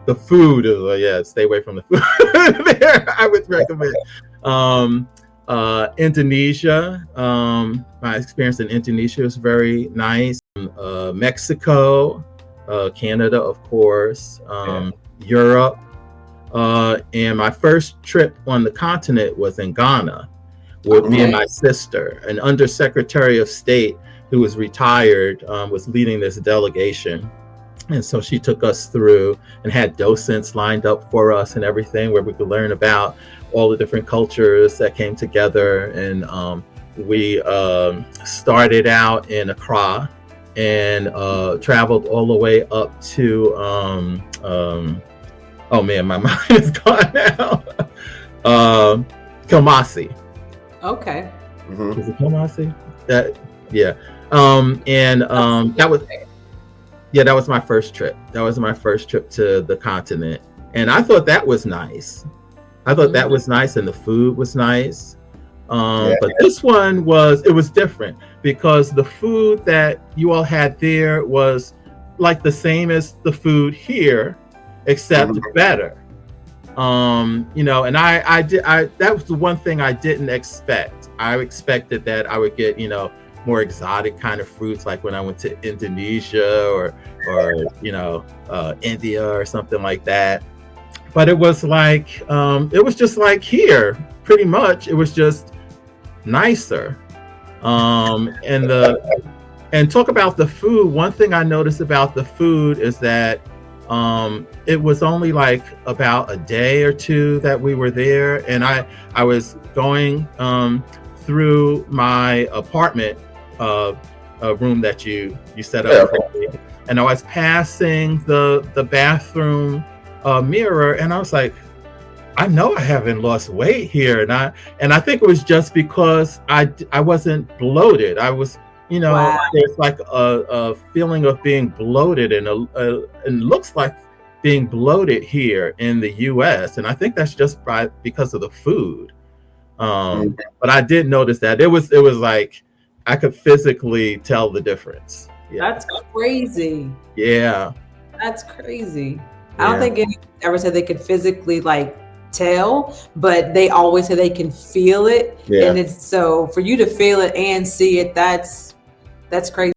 the food is yeah, stay away from the food. There, I would recommend. Um, Indonesia. My experience in Indonesia was very nice. Mexico, Canada, of course, Yeah. Europe, and my first trip on the continent was in Ghana with me and Okay. my sister. An undersecretary of state who was retired was leading this delegation. And so she took us through and had docents lined up for us and everything where we could learn about all the different cultures that came together. And we started out in Accra and traveled all the way up to, oh man, my mind is gone now. Kumasi. Okay. Is it Kumasi? That, yeah. And that was, yeah, that was my first trip. That was my first trip to the continent. And I thought that was nice. I thought that was nice, and the food was nice. But this one it was different because the food that you all had there was like the same as the food here, except better. You know, and that was the one thing I didn't expect. I expected that I would get, you know, more exotic kind of fruits, like when I went to Indonesia or you know, India or something like that. But it was like it was just like here, pretty much. It was just nicer. And talk about the food. One thing I noticed about the food is that it was only like about a day or two that we were there, and I was going through my apartment room that you set up for me, and I was passing the bathroom mirror, and I was like, I know I haven't lost weight here, and I think it was just because I wasn't bloated. I was, you know, there's like a feeling of being bloated, and looks like being bloated here in the U.S. And I think that's just because of the food. But I did notice that it was like I could physically tell the difference. Yeah. That's crazy. Yeah. That's crazy. I don't think anyone ever said they could physically like tell, but they always say they can feel it. And it's so for you to feel it and see it, that's crazy.